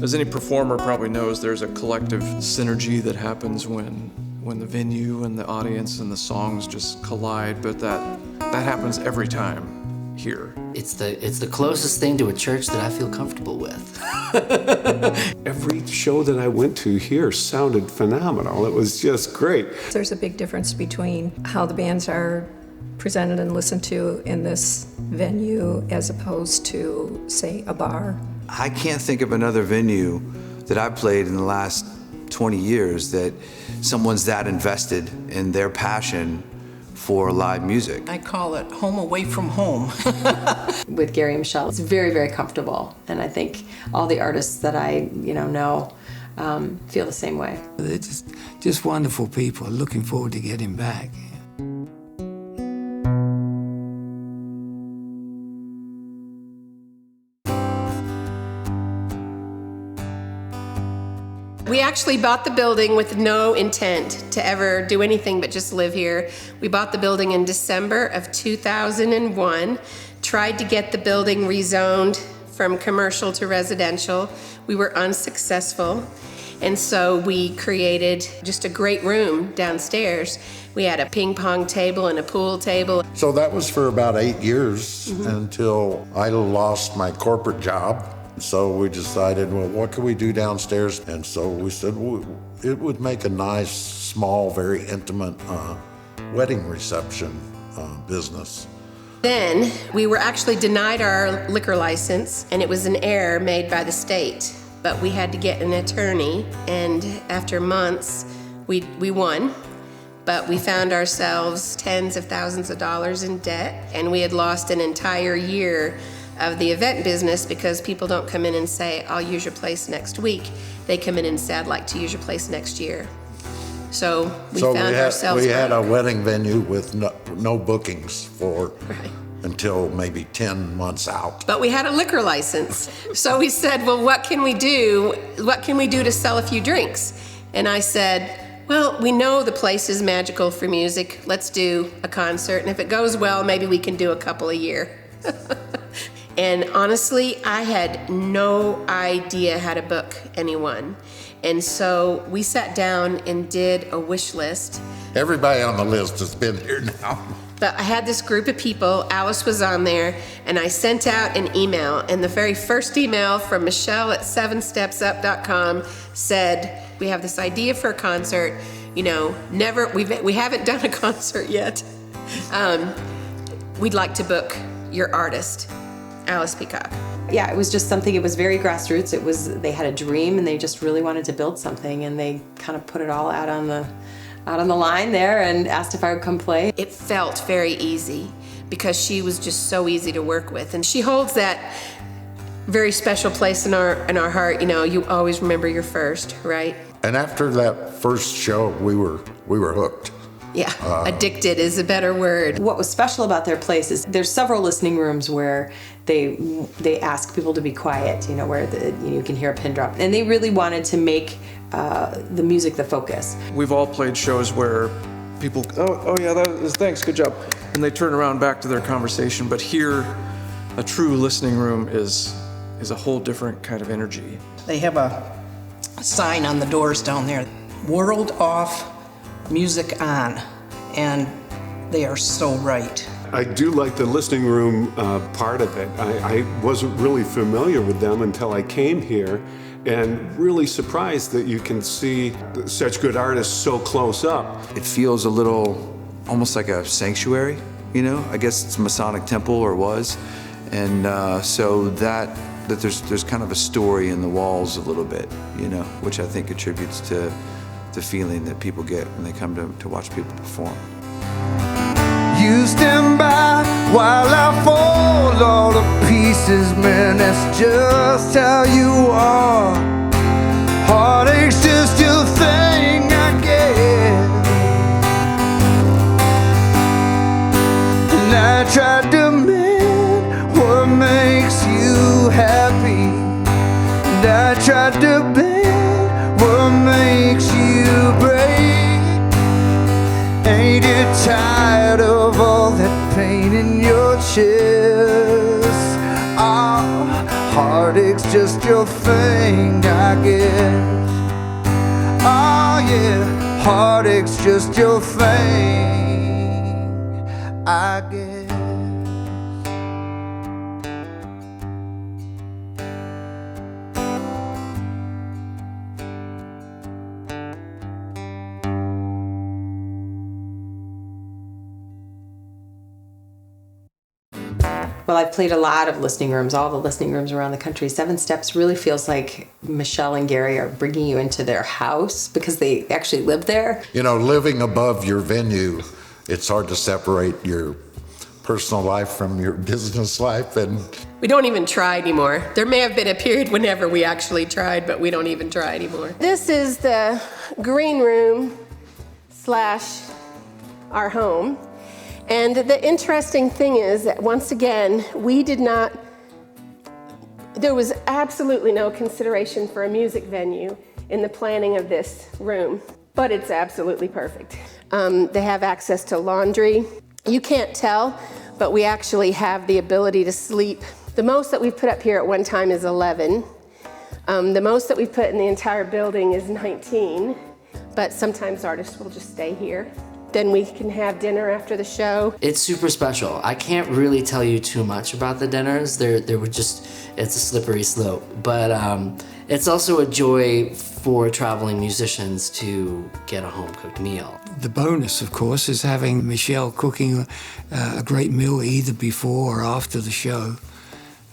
As any performer probably knows, there's a collective synergy that happens when the venue and the audience and the songs just collide, but that happens every time here. It's the closest thing to a church that I feel comfortable with. Every show that I went to here sounded phenomenal. It was just great. There's a big difference between how the bands are presented and listened to in this venue as opposed to, say, a bar. I can't think of another venue that I've played in the last 20 years that someone's that invested in their passion for live music. I call it home away from home. With Gary and Michelle, it's very, very comfortable. And I think all the artists that I know feel the same way. They're just wonderful people. Looking forward to getting back. We actually bought the building with no intent to ever do anything but just live here. We bought the building in December of 2001, tried to get the building rezoned from commercial to residential. We were unsuccessful, and so we created just a great room downstairs. We had a ping pong table and a pool table. So that was for about 8 years until I lost my corporate job. So we decided, well, what can we do downstairs? And so we said, well, it would make a nice, small, very intimate wedding reception business. Then we were actually denied our liquor license, and it was an error made by the state. But we had to get an attorney, and after months, we won. But we found ourselves tens of thousands of dollars in debt, and we had lost an entire year of the event business because people don't come in and say, I'll use your place next week. They come in and say, I'd like to use your place next year. So we found ourselves we had a wedding venue with no bookings for until maybe 10 months out. But we had a liquor license. So we said, well, what can we do? What can we do to sell a few drinks? And I said, well, we know the place is magical for music. Let's do a concert. And if it goes well, maybe we can do a couple a year. And honestly, I had no idea how to book anyone. And so we sat down and did a wish list. Everybody on the list has been here now. But I had this group of people, Alice was on there, and I sent out an email. And the very first email from Michelle at 7stepsup.com said, we have this idea for a concert. We haven't done a concert yet. We'd like to book your artist, Alice Peacock. Yeah, it was just something, it was very grassroots. They had a dream and they just really wanted to build something, and they kind of put it all out on the line there and asked if I would come play. It felt very easy because she was just so easy to work with, and she holds that very special place in our heart. You always remember your first, right? And after that first show, we were hooked. Yeah, addicted is a better word. What was special about their place is there's several listening rooms where they ask people to be quiet, where you can hear a pin drop. And they really wanted to make the music the focus. We've all played shows where people, oh yeah, thanks, good job. And they turn around back to their conversation. But here, a true listening room is a whole different kind of energy. They have a sign on the doors down there, world off, music on, and they are so right. I do like the listening room part of it. I wasn't really familiar with them until I came here, and really surprised that you can see such good artists so close up. It feels a little, almost like a sanctuary, I guess it's a Masonic temple, or was. And so that there's kind of a story in the walls a little bit, which I think attributes to the feeling that people get when they come to watch people perform. You stand by while I fall all to pieces, man, that's just how you are. Heartache's just your thing, I guess. And I tried to mend what makes you happy, and I tried to bend what makes you break. Ain't you tired of all that pain in your chest? Ah, heartache's just your thing. guess. Oh yeah, heartache's just your thing, I guess. Well, I've played a lot of listening rooms, all the listening rooms around the country. Seven Steps really feels like Michelle and Gary are bringing you into their house because they actually live there. You know, living above your venue, it's hard to separate your personal life from your business life. And We don't even try anymore. There may have been a period whenever we actually tried, but we don't even try anymore. This is the green room / our home. And the interesting thing is that once again, there was absolutely no consideration for a music venue in the planning of this room, but it's absolutely perfect. They have access to laundry. You can't tell, but we actually have the ability to sleep. The most that we've put up here at one time is 11. The most that we've put in the entire building is 19, but sometimes artists will just stay here. Then we can have dinner after the show. It's super special. I can't really tell you too much about the dinners. It's a slippery slope. But it's also a joy for traveling musicians to get a home-cooked meal. The bonus, of course, is having Michelle cooking a great meal either before or after the show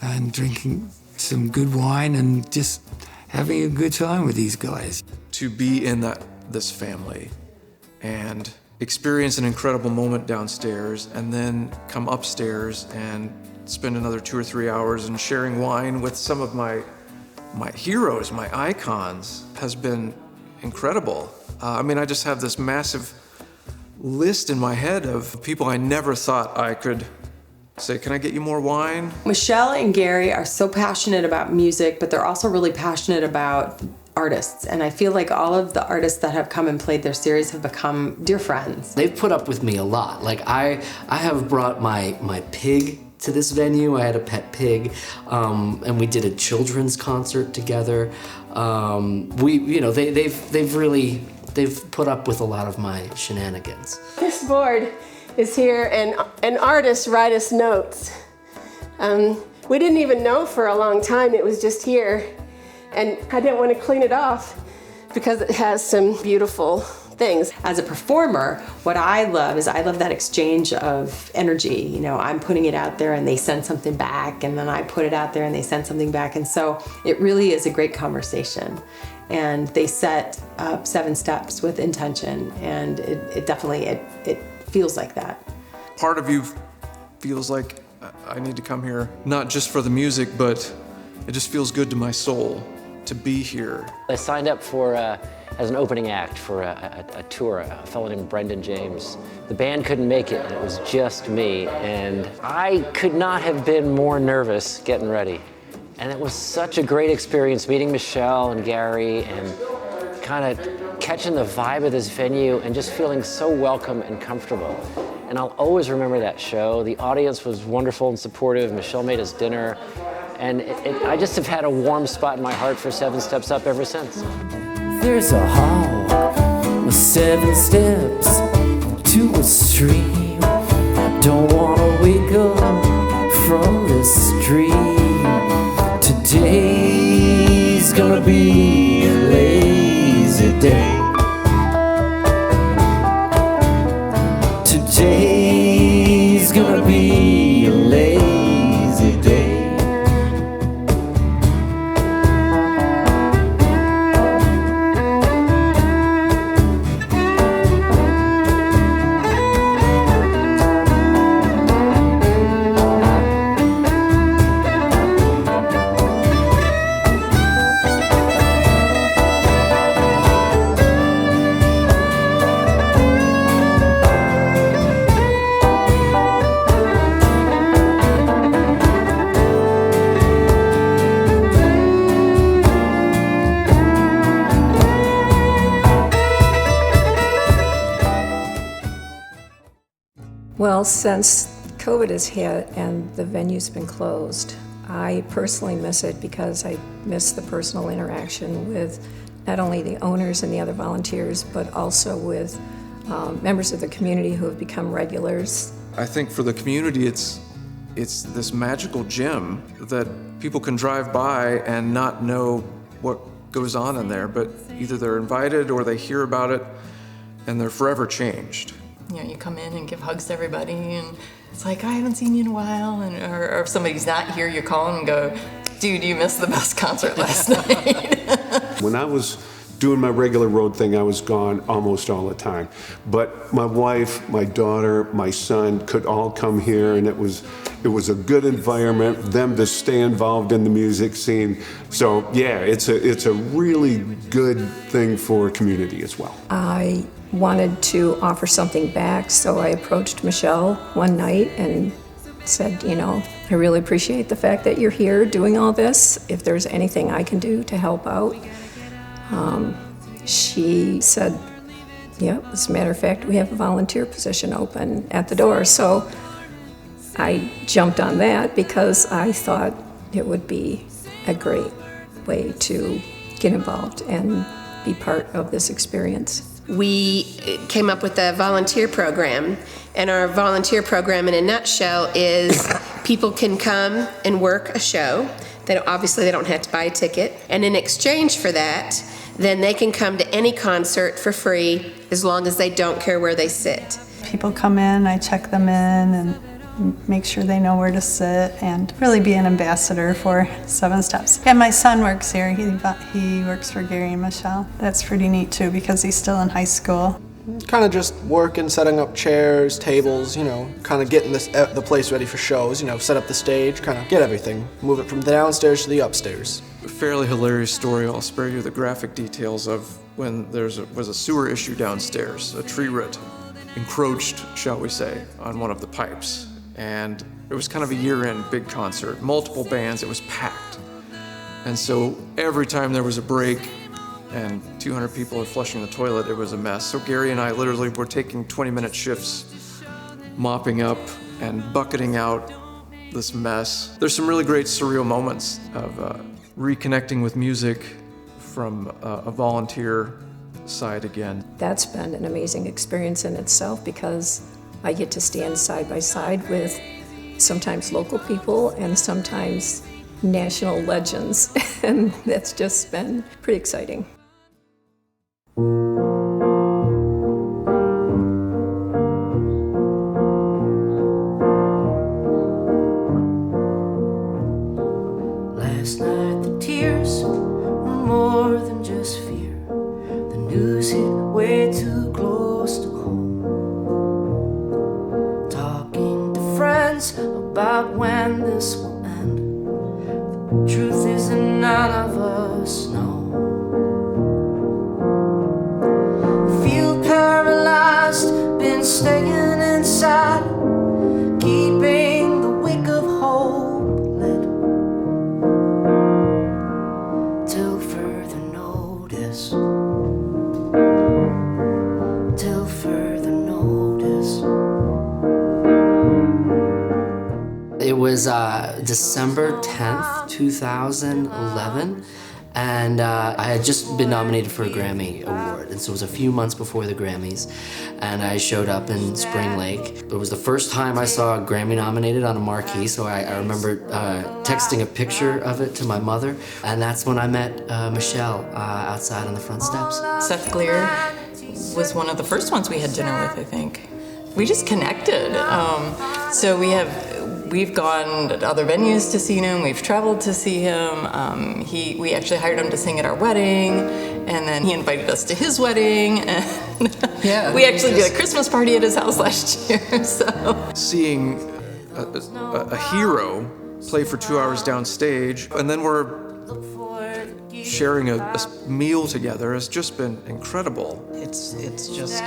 and drinking some good wine and just having a good time with these guys. To be in this family and experience an incredible moment downstairs and then come upstairs and spend another 2 or 3 hours and sharing wine with some of my heroes, my icons, has been incredible. I just have this massive list in my head of people I never thought I could say, can I get you more wine? Michelle and Gary are so passionate about music, but they're also really passionate about artists, and I feel like all of the artists that have come and played their series have become dear friends. They've put up with me a lot. Like I have brought my pig to this venue. I had a pet pig, and we did a children's concert together. They've put up with a lot of my shenanigans. This board is here, and artists write us notes. We didn't even know for a long time it was just here. And I didn't want to clean it off because it has some beautiful things. As a performer, what I love that exchange of energy. You know, I'm putting it out there and they send something back, and then I put it out there and they send something back. And so it really is a great conversation. And they set up 7 steps with intention, and it definitely feels like that. Part of you feels like I need to come here, not just for the music, but it just feels good to my soul to be here. I signed up as an opening act for a tour, a fellow named Brendan James. The band couldn't make it, and it was just me, and I could not have been more nervous getting ready. And it was such a great experience meeting Michelle and Gary and kind of catching the vibe of this venue and just feeling so welcome and comfortable. And I'll always remember that show. The audience was wonderful and supportive. Michelle made us dinner. And I just have had a warm spot in my heart for 7 Steps Up ever since. There's a hall with 7 steps to a stream. I don't want to wake up from this dream. Today's gonna be a lazy day. Today's gonna be a lazy day. Well, since COVID has hit and the venue's been closed, I personally miss it because I miss the personal interaction with not only the owners and the other volunteers, but also with members of the community who have become regulars. I think for the community, it's this magical gem that people can drive by and not know what goes on in there, but either they're invited or they hear about it and they're forever changed. You know, you come in and give hugs to everybody, and it's like, I haven't seen you in a while, or if somebody's not here, you call them and go, dude, you missed the best concert last night. When I was doing my regular road thing, I was gone almost all the time. But my wife, my daughter, my son could all come here, and it was a good environment, them to stay involved in the music scene. So yeah, it's a really good thing for a community as well. I wanted to offer something back, so I approached Michelle one night and said, you know, I really appreciate the fact that you're here doing all this. If there's anything I can do to help out. She said, yeah, as a matter of fact, we have a volunteer position open at the door. So I jumped on that because I thought it would be a great way to get involved and be part of this experience. We came up with a volunteer program, and our volunteer program in a nutshell is people can come and work a show. Obviously they don't have to buy a ticket, and in exchange for that, then they can come to any concert for free as long as they don't care where they sit. People come in, I check them in and make sure they know where to sit, and really be an ambassador for Seven Steps. And my son works here. He works for Gary and Michelle. That's pretty neat too because he's still in high school. Kind of just working, setting up chairs, tables, you know, kind of getting the place ready for shows, you know, set up the stage, kind of get everything, move it from the downstairs to the upstairs. A fairly hilarious story. I'll spare you the graphic details of when was a sewer issue downstairs. A tree root encroached, shall we say, on one of the pipes. And it was kind of a year-end big concert, multiple bands, it was packed. And so every time there was a break and 200 people are flushing the toilet, it was a mess. So Gary and I literally were taking 20-minute shifts, mopping up and bucketing out this mess. There's some really great surreal moments of reconnecting with music from a volunteer side again. That's been an amazing experience in itself because I get to stand side by side with sometimes local people and sometimes national legends, and that's just been pretty exciting. Last night the tears were more than just fear. The news hit way too close to home. Talking to friends about when this will end. The truth is that none of us know. Feel paralyzed, been staying inside, keeping the wick of hope lit till further notice. Till further notice. It was December 10th, 2011, and I had just been nominated for a Grammy Award, and so it was a few months before the Grammys, and I showed up in Spring Lake. It was the first time I saw a Grammy nominated on a marquee, so I remember texting a picture of it to my mother, and that's when I met Michelle outside on the front steps. Seth Glier was one of the first ones we had dinner with, I think. We just connected. So we've gone to other venues to see him. We've traveled to see him. We actually hired him to sing at our wedding, and then he invited us to his wedding. And Yeah, we actually did a Christmas party at his house last year. So Seeing a hero play for 2 hours downstage, and then we're sharing a meal together has just been incredible. It's just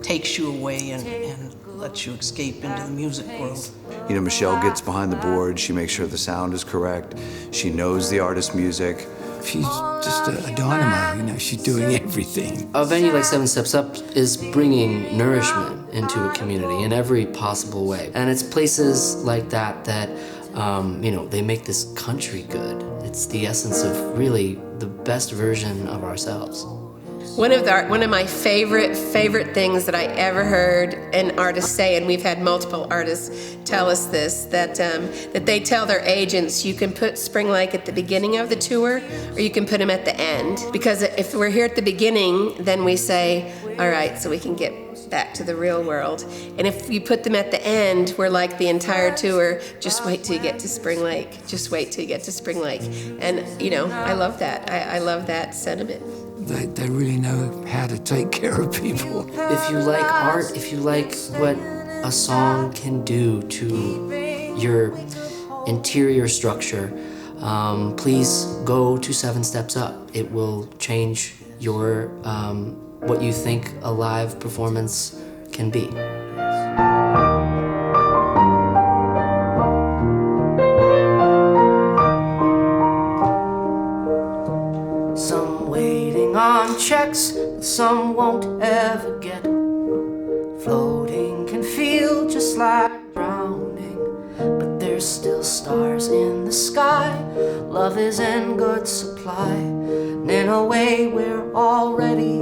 takes you away and lets you escape into the music world. You know, Michelle gets behind the board, she makes sure the sound is correct, she knows the artist's music. She's just a dynamo, you know, she's doing everything. A venue like Seven Steps Up is bringing nourishment into a community in every possible way. And it's places like that that they make this country good. It's the essence of really the best version of ourselves. One of my favorite things that I ever heard an artist say, and we've had multiple artists tell us this, that they tell their agents, you can put Spring Lake at the beginning of the tour, or you can put them at the end. Because if we're here at the beginning, then we say, all right, so we can get back to the real world. And if you put them at the end, we're like the entire tour, just wait till you get to Spring Lake. Just wait till you get to Spring Lake. And, I love that. I love that sentiment. They really know how to take care of people. If you like art, if you like what a song can do to your interior structure, please go to 7 Steps Up. It will change your what you think a live performance can be. Some waiting on checks that some won't ever get. Floating can feel just like drowning, but there's still stars in the sky. Love is in good supply, and in a way we're already